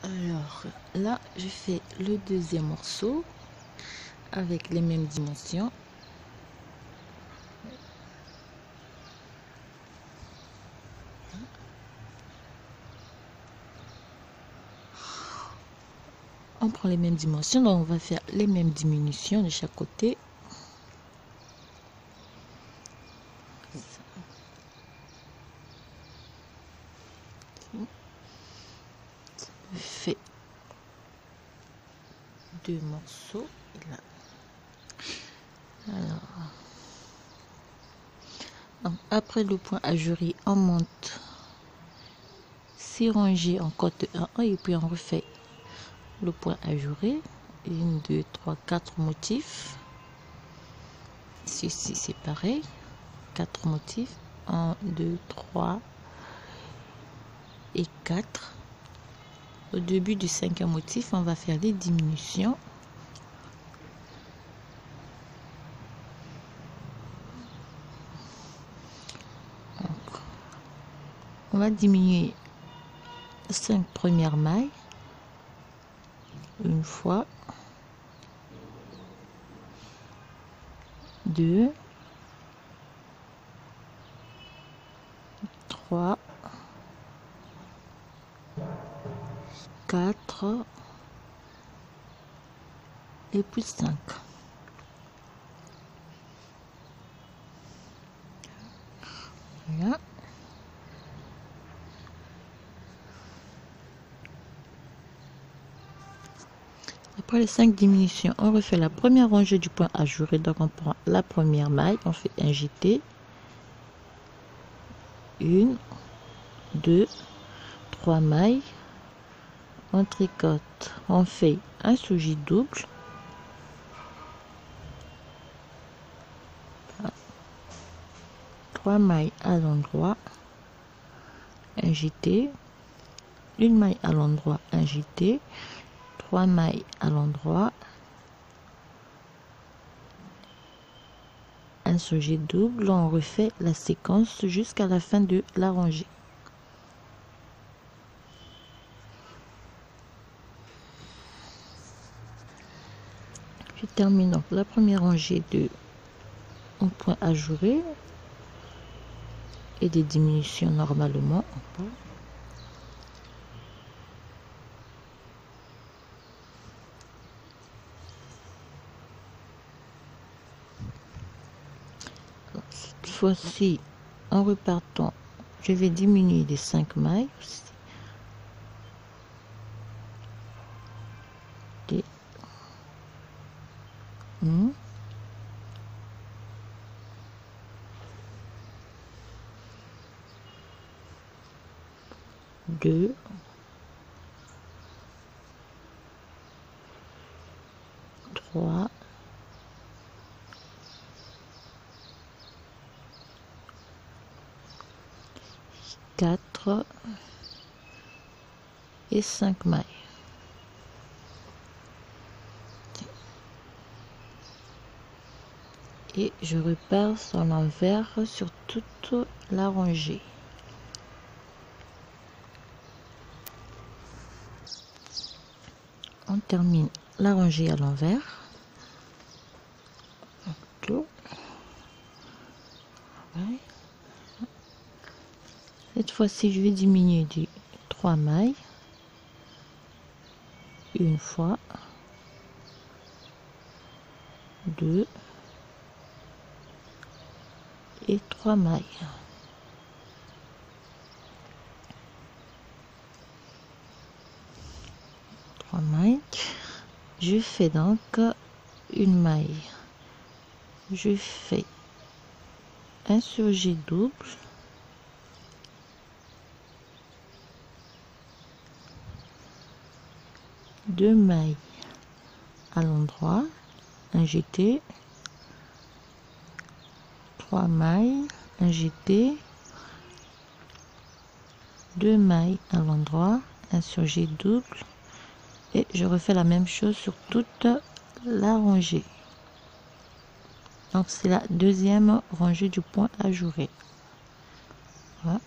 Alors là, je fais le deuxième morceau avec les mêmes dimensions. On prend les mêmes dimensions, donc on va faire les mêmes diminutions de chaque côté. Je fais deux morceaux là. Alors, donc après le point ajouré, on monte 6 rangées en côte de 1 et puis on refait le point ajouré. 1, 2, 3, 4 motifs. Ceci c'est pareil, 4 motifs. 1, 2, 3 et 4. Au début du cinquième motif, on va faire des diminutions. Donc, on va diminuer 5 premières mailles une fois, 2, 3, 4 et puis 5. Voilà. Après les 5 diminutions, on refait la première rangée du point ajouré. Donc on prend la première maille, on fait un jeté, 1, 2, 3 mailles, on tricote, on fait un sous-gîte double, trois mailles à l'endroit, un jeté, une maille à l'endroit, un jeté, 3 mailles à l'endroit, un sous-gîte double. On refait la séquence jusqu'à la fin de la rangée. Je termine donc la première rangée de un point ajouré et des diminutions normalement. Cette fois-ci, en repartant, je vais diminuer les 5 mailles aussi. Et 1, 2, 3, 4 et 5 mailles. Et je repars sur l'envers sur toute la rangée. On termine la rangée à l'envers. Cette fois-ci, je vais diminuer de 3 mailles une fois, 2 et 3 mailles. Je fais donc une maille, je fais un sous-gîte double, deux mailles à l'endroit, un jeté, 3 mailles, un jeté, 2 mailles à l'endroit, un sous-gîte double. Et je refais la même chose sur toute la rangée. Donc c'est la deuxième rangée du point ajouré. Voilà.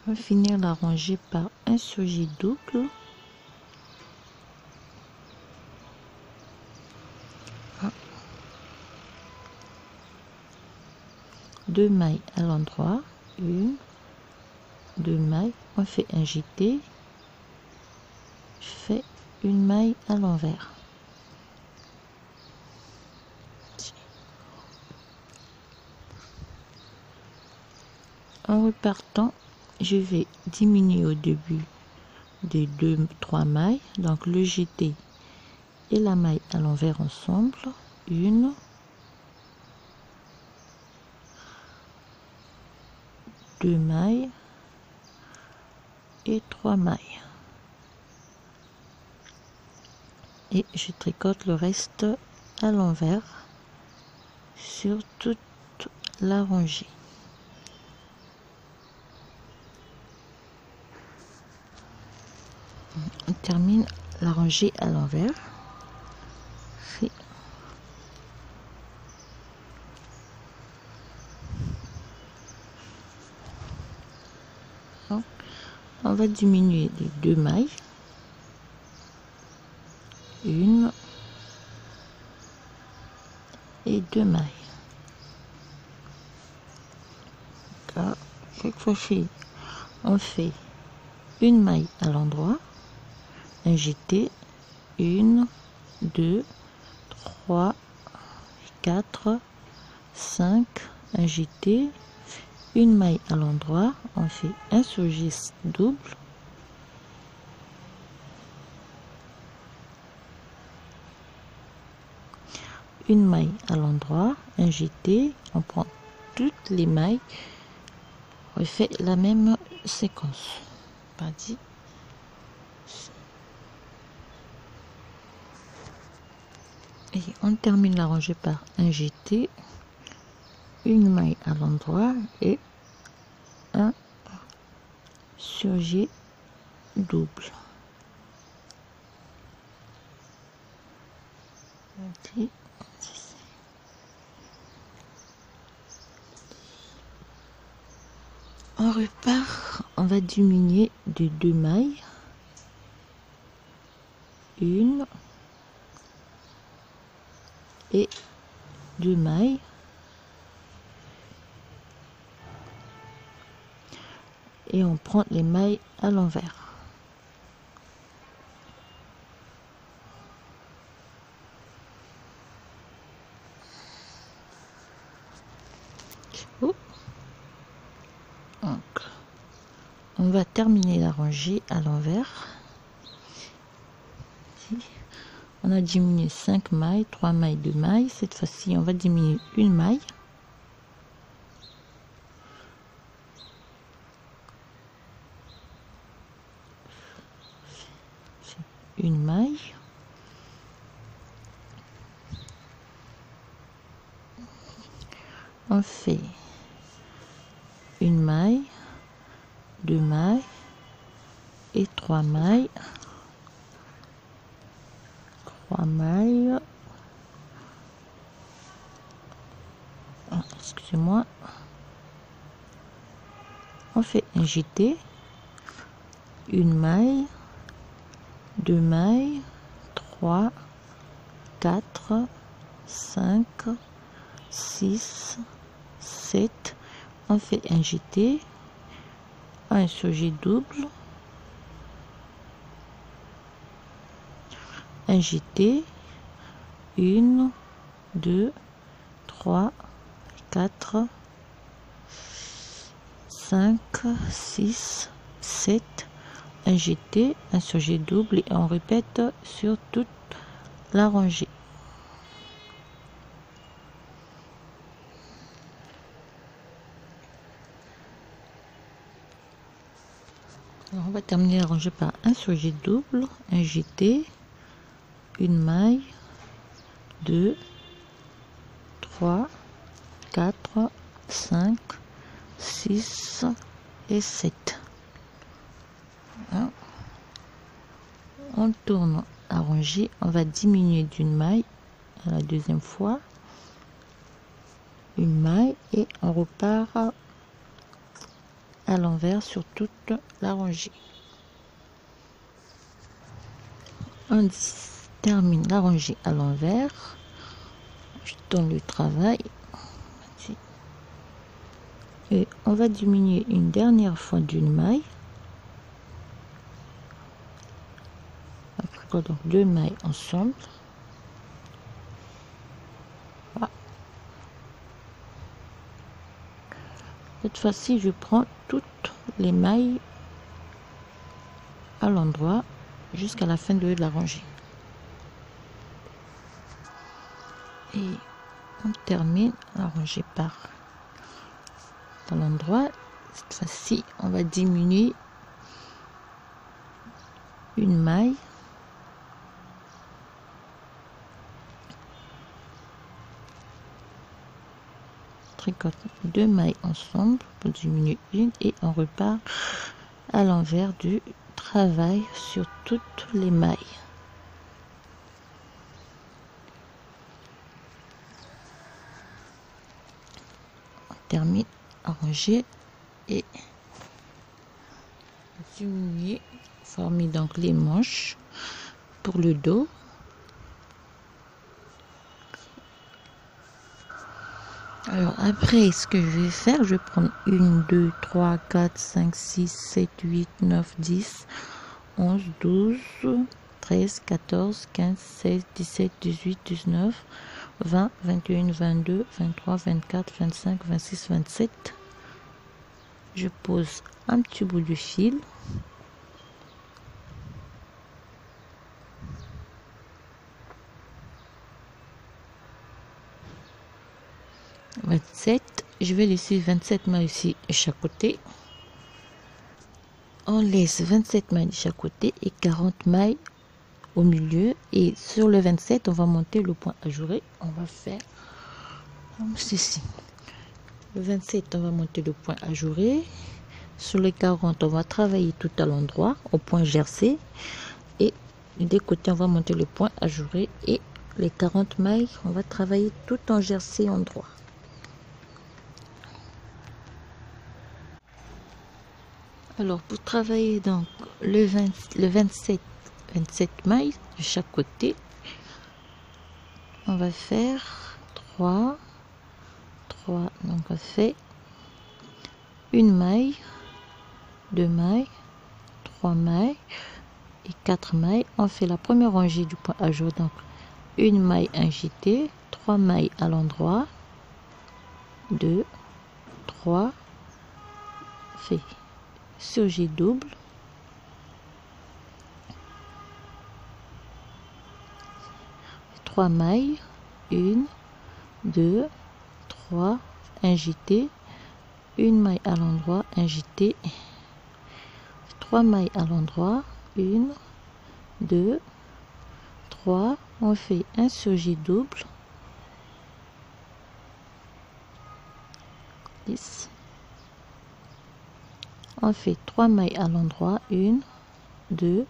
On va finir la rangée par un surjet double. Deux mailles à l'endroit, une, deux mailles, on fait un jeté, je fais une maille à l'envers. En repartant, je vais diminuer au début des 2-3 mailles, donc le jeté et la maille à l'envers ensemble, une, deux mailles et 3 mailles, et je tricote le reste à l'envers sur toute la rangée. On termine la rangée à l'envers. On va diminuer les 2 mailles, une et 2 mailles. Là, cette fois-ci, on fait une maille à l'endroit, un jeté, 1, 2, 3, 4, 5, un jeté, une maille à l'endroit, on fait un surjet double, une maille à l'endroit, un jeté, on prend toutes les mailles, on fait la même séquence. Parti. Et on termine la rangée par un jeté, une maille à l'endroit et un surjet double. Okay. On repart, on va diminuer de 2 mailles, une et 2 mailles, et on prend les mailles à l'envers. Donc, on va terminer la rangée à l'envers. On a diminué 5 mailles, 3 mailles, 2 mailles. Cette fois-ci, on va diminuer une maille. Une maille. On fait une maille, 2 mailles et 3 mailles. 3 mailles. Oh, excusez-moi. On fait un jeté, une maille, 2 mailles, 3, 4, 5, 6, 7. On fait un jeté, un surjet double, un jeté, 1, 2, 3, 4, 5, 6, 7, un jeté, un surjet double, et on répète sur toute la rangée. Alors on va terminer la rangée par un surjet double, un jeté, une maille, 2, 3, 4, 5, 6 et 7. Voilà. On tourne la rangée, on va diminuer d'une maille à la deuxième fois, une maille, et on repart à à l'envers sur toute la rangée. On termine la rangée à l'envers. Je tourne le travail et on va diminuer une dernière fois d'une maille. Donc 2 mailles ensemble. Voilà. Cette fois-ci, je prends toutes les mailles à l'endroit jusqu'à la fin de la rangée. Et on termine la rangée par l'endroit. Cette fois-ci, on va diminuer une maille. Tricote 2 mailles ensemble pour diminuer une et on repart à l'envers du travail sur toutes les mailles. On termine à ranger et diminuer, former donc les manches pour le dos. Alors après, ce que je vais faire, je vais prendre 1, 2, 3, 4, 5, 6, 7, 8, 9, 10, 11, 12, 13, 14, 15, 16, 17, 18, 19, 20, 21, 22, 23, 24, 25, 26, 27. Je pose un petit bout de fil. Je vais laisser 27 mailles ici de chaque côté. On laisse 27 mailles de chaque côté et 40 mailles au milieu. Et sur le 27, on va monter le point ajouré. On va faire comme ceci. Le 27, on va monter le point ajouré. Sur les 40, on va travailler tout à l'endroit au point gercé. Et des côtés, on va monter le point ajouré. Et les 40 mailles, on va travailler tout en gercé endroit. Alors pour travailler donc le 27 mailles de chaque côté, on va faire 3, donc on fait une maille, 2 mailles, 3 mailles et 4 mailles. On fait la première rangée du point ajouré, donc une maille agitée, 3 mailles à l'endroit, 2, 3, fait surgé double, trois mailles, 1, 2, 3, agité, une maille à l'endroit, agité, 3 mailles à l'endroit, 1, 2, 3, on fait un surgé double, 10. On fait 3 mailles à l'endroit, 1, 2,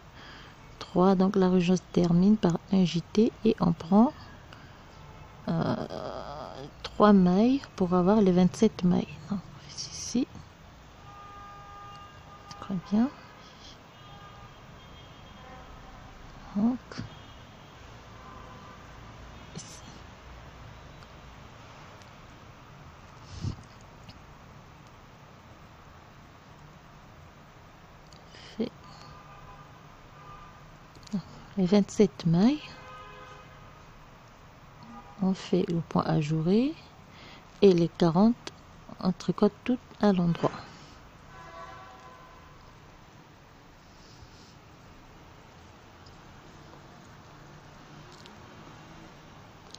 3. Donc la région se termine par un JT et on prend 3 mailles pour avoir les 27 mailles. Donc, ici, très bien. Donc, ici. Les 27 mailles, on fait le point ajouré et les 40 on tricote tout à l'endroit.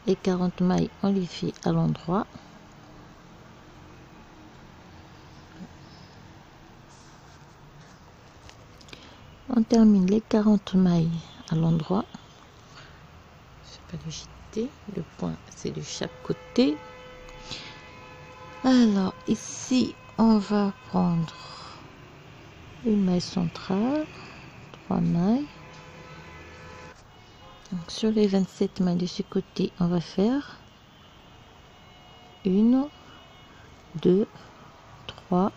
Les 40 mailles on les fait à l'endroit. On termine les 40 mailles à l'endroit. Je vais pas le jeter, le point c'est de chaque côté. Alors ici on va prendre une maille centrale, 3 mailles. Donc, sur les 27 mailles de ce côté on va faire 1, 2, 3,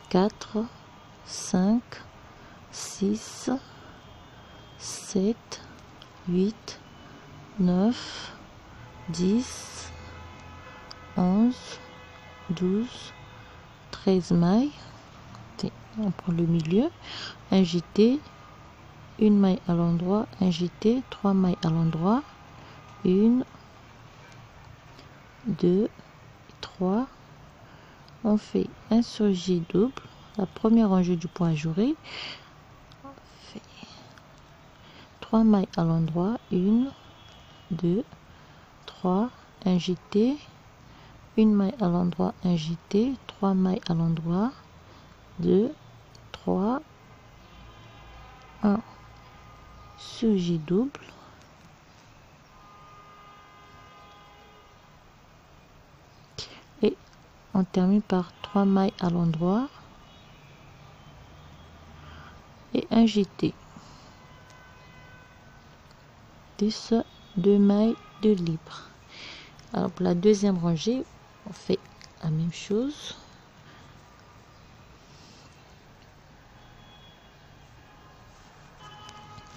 4, 5, 6, 7, 8, 9, 10, 11, 12, 13 mailles. On prend le milieu, un jeté, une maille à l'endroit, un jeté, 3 mailles à l'endroit, 1, 2, 3. On fait un surjet double, la première rangée du point ajouré, on fait 3 mailles à l'endroit, 1, 2, 3, un jeté, une maille à l'endroit, un jeté, 3 mailles à l'endroit, 2, 3, 1 surjet double, et on termine par 3 mailles à l'endroit et un jeté, 2 mailles de libre. Alors pour la deuxième rangée, on fait la même chose.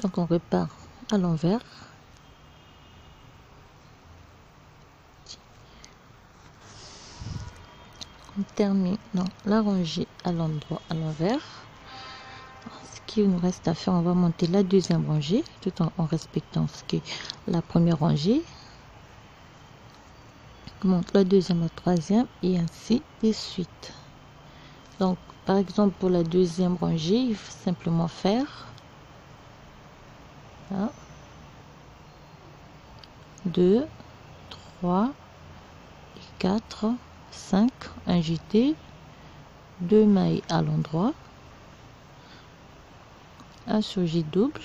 Donc on repart à l'envers. On termine dans la rangée à l'endroit à l'envers. Ce qu'il nous reste à faire, on va monter la deuxième rangée tout en respectant ce qui est la première rangée. On monte la deuxième, la troisième et ainsi de suite. Donc par exemple pour la deuxième rangée, il faut simplement faire 1, 2, 3, 4, 5, un jeté, 2 mailles à l'endroit, un surjet double,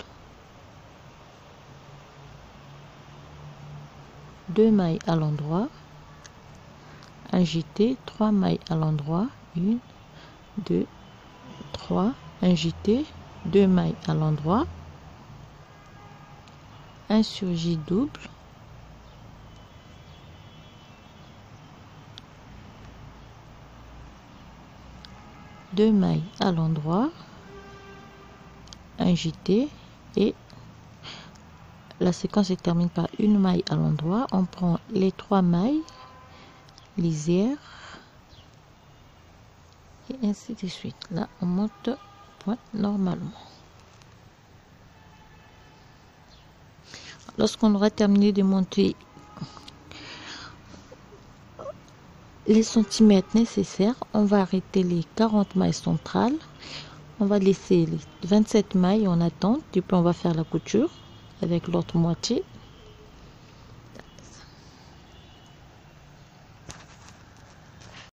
2 mailles à l'endroit, un jeté, 3 mailles à l'endroit, 1, 2, 3, un jeté, 2 mailles à l'endroit, un surjet double, deux mailles à l'endroit, un jeté, et la séquence se termine par une maille à l'endroit. On prend les 3 mailles lisières et ainsi de suite. Là on monte point normalement. Lorsqu'on aura terminé de monter les centimètres nécessaires, on va arrêter les 40 mailles centrales. On va laisser les 27 mailles en attente et puis on va faire la couture avec l'autre moitié